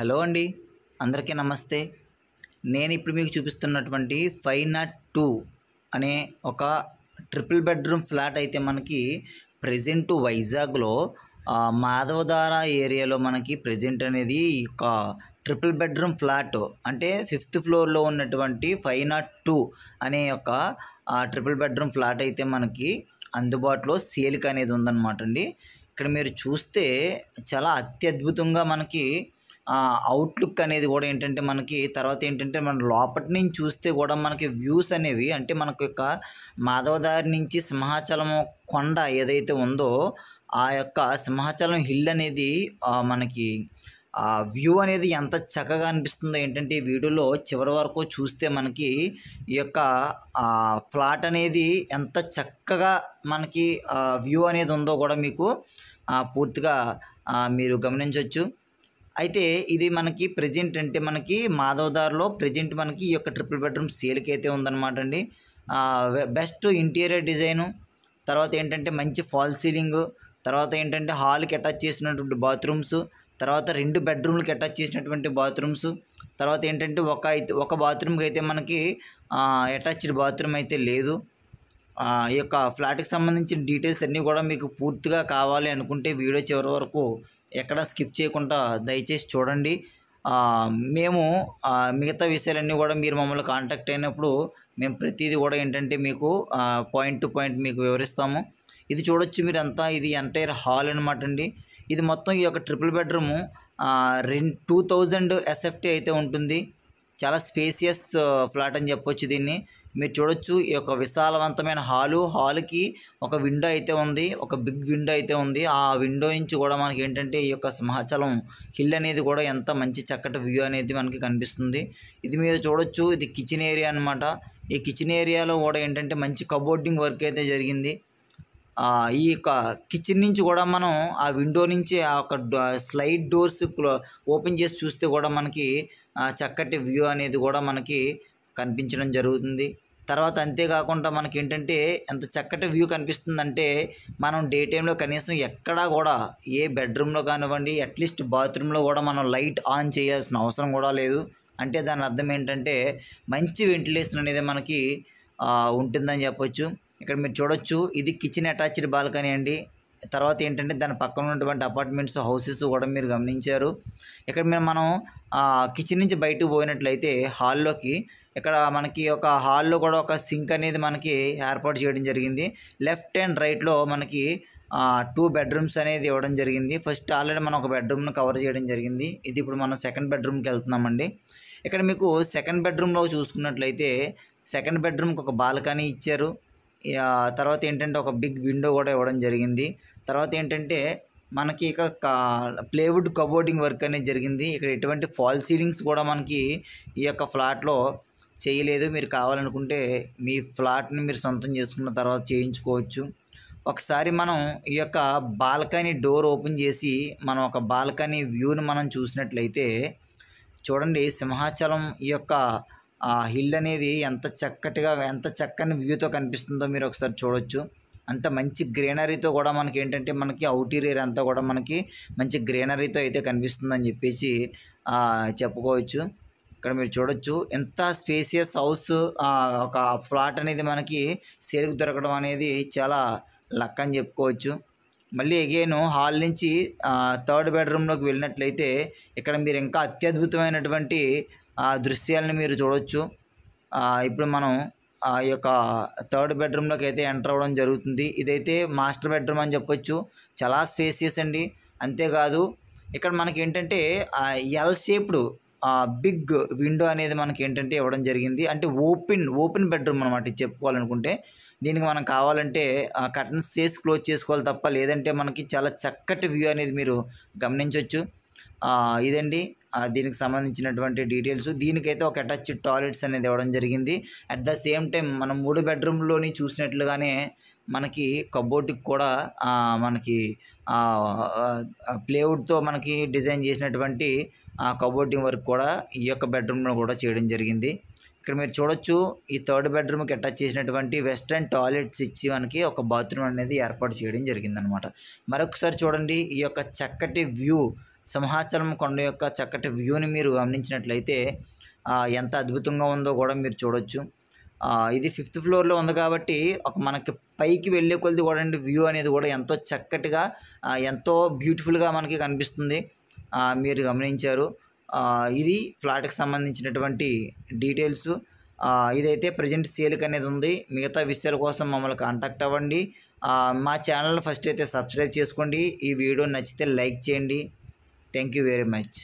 Hello అండి, అందరికీ నమస్తే. నేను ఇప్పుడు మీకు చూపిస్తున్నటువంటి 502 అనే ఒక ట్రిపుల్ బెడ్రూమ్ ఫ్లాట్ అయితే మనకి ప్రెజెంట్ వైజాగ్లో మాధవధార ఏరియాలో మనకి ప్రెజెంట్ అనేది ఒక ట్రిపుల్ బెడ్రూమ్ ఫ్లాట్ అంటే 5th ఫ్లోర్లో ఉన్నటువంటి 502 అనే ఒక ట్రిపుల్ బెడ్రూమ్ ఫ్లాట్ అయితే మనకి అందుబాటులో సేల్కి అనేది ఉందన్నమాట అండి. ఇక్కడ మీరు చూస్తే చాలా అత్యద్భుతంగా మనకి అవుట్లుక్ అనేది కూడా ఏంటంటే మనకి తర్వాత ఏంటంటే మన లోపటి నుంచి చూస్తే కూడా మనకి వ్యూస్ అనేవి అంటే మనకు యొక్క మాధవదారి నుంచి సింహాచలం కొండ ఏదైతే ఉందో ఆ యొక్క సింహాచలం హిల్ అనేది మనకి ఆ వ్యూ అనేది ఎంత చక్కగా అనిపిస్తుందో ఏంటంటే ఈ వీడియోలో చివరి వరకు చూస్తే మనకి ఈ యొక్క ఫ్లాట్ అనేది ఎంత చక్కగా మనకి వ్యూ అనేది ఉందో కూడా మీకు పూర్తిగా మీరు గమనించవచ్చు. అయితే ఇది మనకి ప్రెజెంట్ అంటే మనకి మాధవదారిలో ప్రెజెంట్ మనకి ఈ యొక్క ట్రిపుల్ బెడ్రూమ్ సేల్కి అయితే ఉందన్నమాట అండి. బెస్ట్ ఇంటీరియర్ డిజైను, తర్వాత ఏంటంటే మంచి ఫాల్ సీలింగ్, తర్వాత ఏంటంటే హాల్కి అటాచ్ చేసినటువంటి బాత్రూమ్స్, తర్వాత 2 బెడ్రూమ్లకి అటాచ్ చేసినటువంటి బాత్రూమ్స్, తర్వాత ఏంటంటే ఒక బాత్రూమ్కి అయితే మనకి అటాచ్డ్ బాత్రూమ్ అయితే లేదు. ఈ యొక్క ఫ్లాట్కి సంబంధించిన డీటెయిల్స్ అన్నీ కూడా మీకు పూర్తిగా కావాలి అనుకుంటే వీడియో చివరి వరకు ఎక్కడ స్కిప్ చేయకుండా దయచేసి చూడండి. మేము మిగతా విషయాలన్నీ కూడా మీరు మమ్మల్ని కాంటాక్ట్ అయినప్పుడు మేము ప్రతిదీ కూడా ఏంటంటే మీకు పాయింట్ టు పాయింట్ మీకు వివరిస్తాము. ఇది చూడొచ్చు మీరంతా, ఇది ఎంటైర్ హాల్ అనమాట అండి. ఇది మొత్తం ఈ యొక్క ట్రిపుల్ బెడ్రూము 2000 SFT అయితే ఉంటుంది. చాలా స్పేసియస్ ఫ్లాట్ అని చెప్పొచ్చు దీన్ని. మీరు చూడొచ్చు ఈ యొక్క విశాలవంతమైన హాల్కి ఒక విండో అయితే ఉంది, ఒక బిగ్ విండో అయితే ఉంది. ఆ విండో నుంచి కూడా మనకి ఏంటంటే ఈ యొక్క సింహాచలం హిల్ అనేది కూడా ఎంత మంచి చక్కటి వ్యూ అనేది మనకి కనిపిస్తుంది. ఇది మీరు చూడొచ్చు, ఇది కిచెన్ ఏరియా అనమాట. ఈ కిచెన్ ఏరియాలో కూడా ఏంటంటే మంచి కబోర్డింగ్ వర్క్ అయితే జరిగింది. ఈ యొక్క కిచెన్ నుంచి కూడా మనం ఆ విండో నుంచి ఆ ఒక స్లైడ్ డోర్స్ ఓపెన్ చేసి చూస్తే కూడా మనకి చక్కటి వ్యూ అనేది కూడా మనకి కనిపించడం జరుగుతుంది. తర్వాత అంతేకాకుండా మనకి ఏంటంటే ఎంత చక్కటి వ్యూ కనిపిస్తుందంటే మనం డే టైంలో కనీసం ఎక్కడా కూడా ఏ బెడ్రూమ్లో కానివ్వండి అట్లీస్ట్ బాత్రూంలో కూడా మనం లైట్ ఆన్ చేయాల్సిన అవసరం కూడా లేదు. అంటే దాని అర్థం ఏంటంటే మంచి వెంటిలేషన్ అనేది మనకి ఉంటుందని చెప్పొచ్చు. ఇక్కడ మీరు చూడొచ్చు, ఇది కిచెన్ అటాచ్డ్ బాల్కనీ అండి. తర్వాత ఏంటంటే దాని పక్కన ఉన్నటువంటి అపార్ట్మెంట్స్ హౌసెస్ కూడా మీరు గమనించారు. ఇక్కడ మనం కిచెన్ నుంచి బయటకు పోయినట్లయితే హాల్లోకి ఇక్కడ మనకి ఒక హాల్లో కూడా ఒక సింక్ అనేది మనకి ఏర్పాటు చేయడం జరిగింది. లెఫ్ట్ అండ్ రైట్లో మనకి 2 బెడ్రూమ్స్ అనేది ఇవ్వడం జరిగింది. ఫస్ట్ ఆల్రెడీ మనం ఒక బెడ్రూమ్ను కవర్ చేయడం జరిగింది. ఇది ఇప్పుడు మనం సెకండ్ బెడ్రూమ్కి వెళ్తున్నామండి. ఇక్కడ మీకు సెకండ్ బెడ్రూమ్లో చూసుకున్నట్లయితే సెకండ్ బెడ్రూమ్కి ఒక బాల్కనీ ఇచ్చారు. తర్వాత ఏంటంటే ఒక బిగ్ విండో కూడా ఇవ్వడం జరిగింది. తర్వాత ఏంటంటే మనకి ఇక ప్లేవుడ్ కబోర్డింగ్ వర్క్ అనేది జరిగింది. ఇక్కడ ఎటువంటి ఫాల్ సీలింగ్స్ కూడా మనకి ఈ యొక్క ఫ్లాట్లో చేయలేదు. మీరు కావాలనుకుంటే మీ ఫ్లాట్ని మీరు సొంతం చేసుకున్న తర్వాత చేయించుకోవచ్చు. ఒకసారి మనం ఈ యొక్క బాల్కనీ డోర్ ఓపెన్ చేసి మనం ఒక బాల్కనీ వ్యూని మనం చూసినట్లయితే చూడండి, సింహాచలం ఈ యొక్క హిల్ అనేది ఎంత చక్కని వ్యూతో కనిపిస్తుందో మీరు ఒకసారి చూడొచ్చు. అంత మంచి గ్రీనరీతో కూడా మనకి ఏంటంటే మనకి అవుటీరియర్ అంతా కూడా మనకి మంచి గ్రీనరీతో అయితే కనిపిస్తుందని చెప్పేసి చెప్పుకోవచ్చు. ఇక్కడ మీరు చూడొచ్చు, ఎంత స్పేసియస్ హౌస్ ఒక ఫ్లాట్ అనేది మనకి సేల్కి దొరకడం అనేది చాలా లక్ అని చెప్పుకోవచ్చు. మళ్ళీ అగైన్ హాల్ నుంచి 3rd బెడ్రూమ్లోకి వెళ్ళినట్లయితే ఇక్కడ మీరు ఇంకా అత్యద్భుతమైనటువంటి దృశ్యాలను మీరు చూడొచ్చు. ఇప్పుడు మనం ఈ యొక్క 3rd బెడ్రూమ్లోకి అయితే ఎంటర్ అవ్వడం జరుగుతుంది. ఇదైతే మాస్టర్ బెడ్రూమ్ అని చెప్పొచ్చు. చాలా స్పేసియస్ అండి. అంతేకాదు ఇక్కడ మనకి ఏంటంటే ఎల్ షేప్డ్ బిగ్ విండో అనేది మనకి ఏంటంటే ఇవ్వడం జరిగింది. అంటే ఓపెన్ బెడ్రూమ్ అనమాట ఇది చెప్పుకోవాలనుకుంటే. దీనికి మనం కావాలంటే కర్టన్స్ చేసి క్లోజ్ చేసుకోవాలి తప్ప, లేదంటే మనకి చాలా చక్కటి వ్యూ అనేది మీరు గమనించవచ్చు. ఇదండి దీనికి సంబంధించినటువంటి డీటెయిల్స్. దీనికైతే ఒక అటాచ్డ్ టాయిలెట్స్ అనేది ఇవ్వడం జరిగింది. అట్ ద సేమ్ టైం మనం 3 బెడ్రూమ్లోని చూసినట్లుగానే మనకి కబోర్డ్కి కూడా మనకి ప్లేవుడ్తో మనకి డిజైన్ చేసినటువంటి కబోర్డింగ్ వర్క్ కూడా ఈ యొక్క బెడ్రూమ్లో కూడా చేయడం జరిగింది. ఇక్కడ మీరు చూడొచ్చు, ఈ 3rd బెడ్రూమ్కి అటాచ్ చేసినటువంటి వెస్టర్న్ టాయిలెట్స్ ఇచ్చి మనకి ఒక బాత్రూమ్ అనేది ఏర్పాటు చేయడం జరిగిందనమాట. మరొకసారి చూడండి, ఈ యొక్క చక్కటి వ్యూ సింహాచలం కొండ యొక్క చక్కటి వ్యూని మీరు గమనించినట్లయితే ఎంత అద్భుతంగా ఉందో కూడా మీరు చూడొచ్చు. ఇది 5th ఫ్లోర్లో ఉంది కాబట్టి మనకి పైకి వెళ్ళే కొలది కూడా వ్యూ అనేది కూడా ఎంతో చక్కటిగా ఎంతో బ్యూటిఫుల్గా మనకి కనిపిస్తుంది. మీరు గమనించారు. ఇది ఫ్లాట్కి సంబంధించినటువంటి డీటెయిల్స్. ఇదైతే ప్రజెంట్ సేల్కి అనేది ఉంది. మిగతా విషయాల కోసం మమ్మల్ని కాంటాక్ట్ అవ్వండి. మా ఛానల్ ఫస్ట్ అయితే సబ్స్క్రైబ్ చేసుకోండి. ఈ వీడియో నచ్చితే లైక్ చేయండి. Thank you very much.